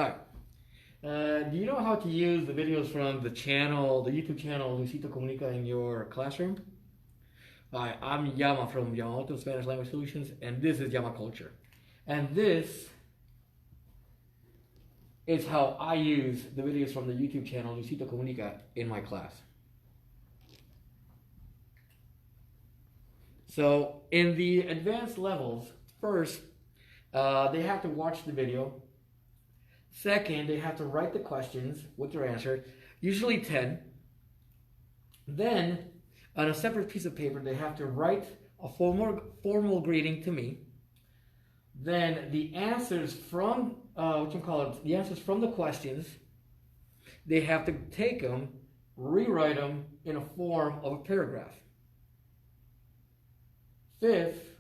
Hi. Do you know how to use the videos from the channel, the YouTube channel Luisito Comunica in your classroom? Hi, I'm Yama from YAMA Spanish Language Solutions, and this is YAMA Culture. And this is how I use the videos from the YouTube channel Luisito Comunica in my class. So in the advanced levels, first, they have to watch the video. Second, they have to write the questions with their answer, usually 10. Then, on a separate piece of paper, they have to write a formal greeting to me. Then the answers from, the answers from the questions, they have to take them, rewrite them in a form of a paragraph. Fifth,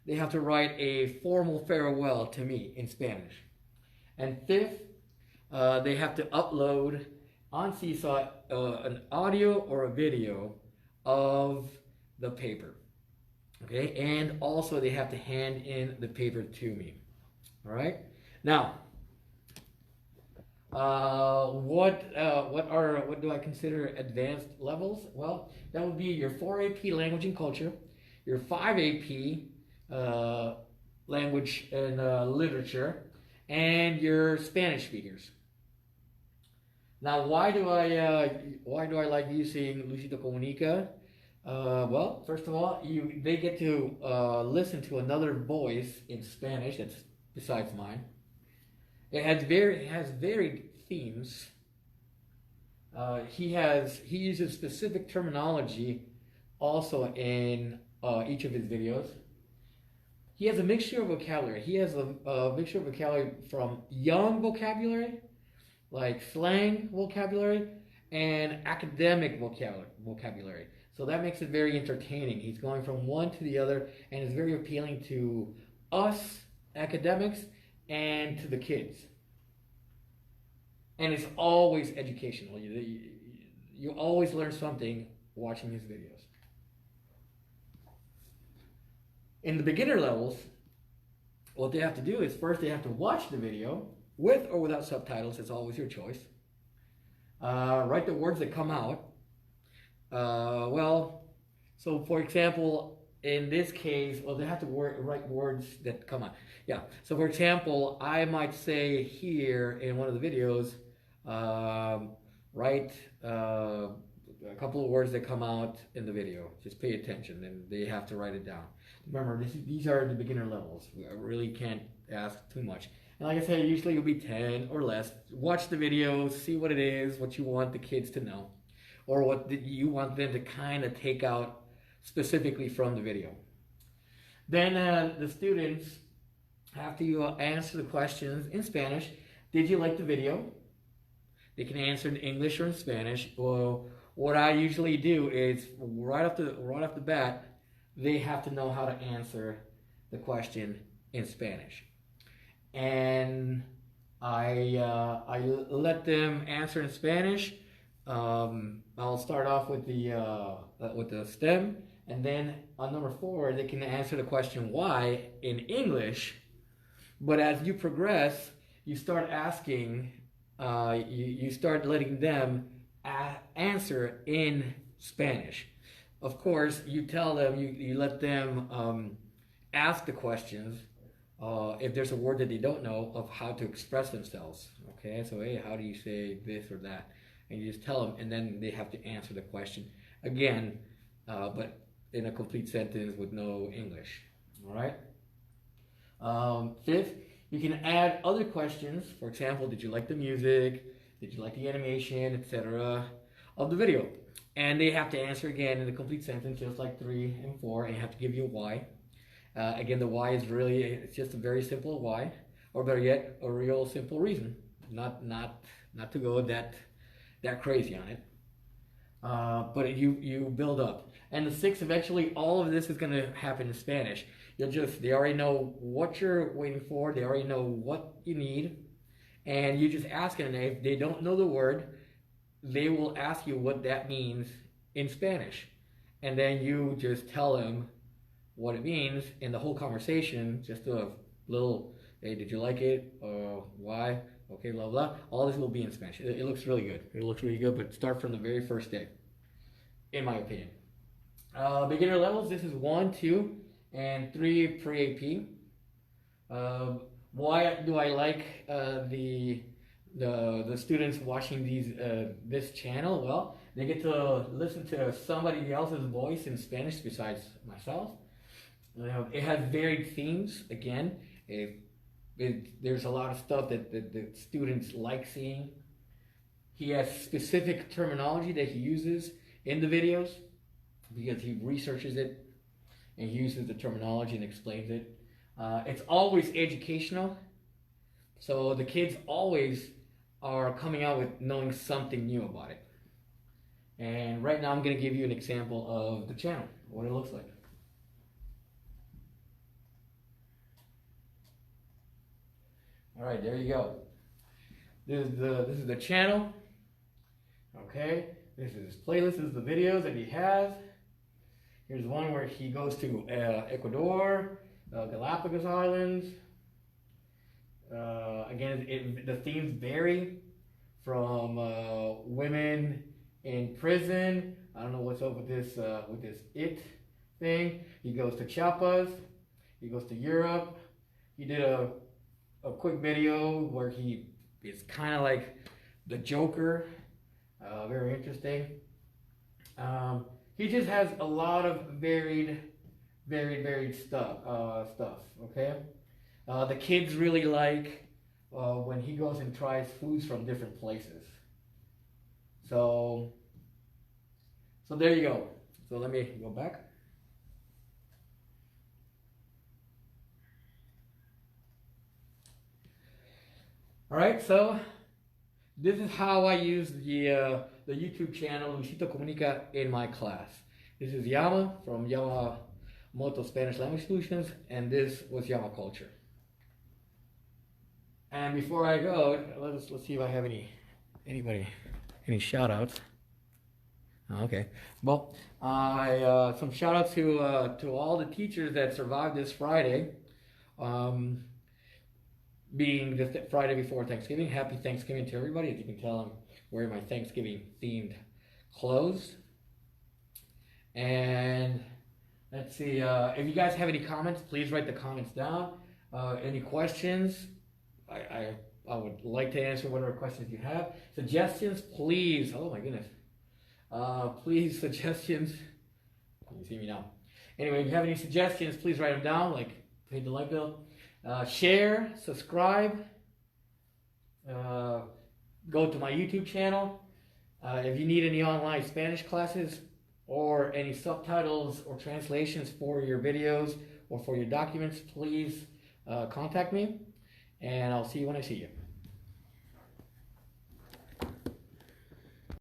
they have to write a formal farewell to me in Spanish. And fifth, they have to upload on Seesaw an audio or a video of the paper. Okay, and also they have to hand in the paper to me. All right. Now, what do I consider advanced levels? Well, that would be your 4 AP language and culture, your 5 AP language and literature, and your Spanish speakers. Now, why do I like using Luisito Comunica? Well, first of all, they get to listen to another voice in Spanish that's besides mine. It has varied themes. He uses specific terminology also in each of his videos. He has a mixture of vocabulary. He has a mixture of vocabulary from young vocabulary, like slang vocabulary, and academic vocabulary. So that makes it very entertaining. He's going from one to the other, and it's very appealing to us academics and to the kids. And it's always educational. You always learn something watching his videos. In the beginner levels, what they have to do is first they have to watch the video with or without subtitles. It's always your choice. Write the words that come out. So for example, in this case, they have to write words that come out. Yeah. So for example, I might say here in one of the videos, write a couple of words that come out in the video. Just pay attention, and they have to write it down. Remember, these are the beginner levels. I really can't ask too much. And like I said, usually it'll be 10 or less. Watch the video, see what it is, what you want the kids to know, or what you want them to kind of take out specifically from the video. Then the students have to answer the questions in Spanish. Did you like the video? They can answer in English or in Spanish. Well, what I usually do is right off the bat, they have to know how to answer the question in Spanish, and I let them answer in Spanish. I'll start off with the stem, and then on number 4, they can answer the question why in English. But as you progress, you start asking, you start letting them answer in Spanish. Of course, you tell them, you let them ask the questions if there's a word that they don't know of how to express themselves. Okay, so hey, how do you say this or that? And you just tell them, and then they have to answer the question again, but in a complete sentence with no English. All right. Fifth, you can add other questions. For example, did you like the music? Did you like the animation, etc. of the video? And they have to answer again in a complete sentence, just like 3 and 4, and you have to give you a why. Again, the why is really, it's just a very simple why, or better yet, a real simple reason. Not to go that crazy on it. But you build up. And the 6th, eventually, all of this is going to happen in Spanish. They already know what you're waiting for. They already know what you need. And you just ask them, and if they don't know the word, they will ask you what that means in Spanish. And then you just tell them what it means in the whole conversation, just a little Hey, did you like it? Why? Okay, blah, blah. All this will be in Spanish. It looks really good. It looks really good, but start from the very first day, in my opinion. Beginner levels, this is 1, 2, and 3 pre-AP. Why do I like the students watching this channel? Well, they get to listen to somebody else's voice in Spanish besides myself. It has varied themes. Again, there's a lot of stuff that the students like seeing. He has specific terminology that he uses in the videos because he researches it and he uses the terminology and explains it. It's always educational, so the kids always are coming out with knowing something new about it. And right now I'm going to give you an example of the channel, what it looks like. All right, there you go. This is the channel. Okay, this is his playlist. This is the videos that he has. Here's one where he goes to Ecuador, Galapagos Islands. Again, the themes vary from women in prison. I don't know what's up with this it thing. He goes to Chiapas. He goes to Europe. He did a quick video where he is kind of like the Joker. Very interesting. He just has a lot of varied stuff. Okay. The kids really like when he goes and tries foods from different places. So there you go. So let me go back. All right, so this is how I use the YouTube channel Luisito Comunica in my class. This is YAMA from YAMA Moto Spanish Language Solutions, and this was YAMA Culture. And before I go, let's see if I have any shout outs. Okay, well, some shout outs to all the teachers that survived this Friday. Being the Friday before Thanksgiving. Happy Thanksgiving to everybody. As you can tell, I'm wearing my Thanksgiving themed clothes. And let's see, if you guys have any comments, please write the comments down. Any questions, I would like to answer whatever questions you have. Suggestions, please. Oh my goodness. Please, suggestions. Can you see me now? Anyway, if you have any suggestions, please write them down, like hit the like bell. Share, subscribe, go to my YouTube channel. If you need any online Spanish classes or any subtitles or translations for your videos or for your documents, please contact me, and I'll see you when I see you.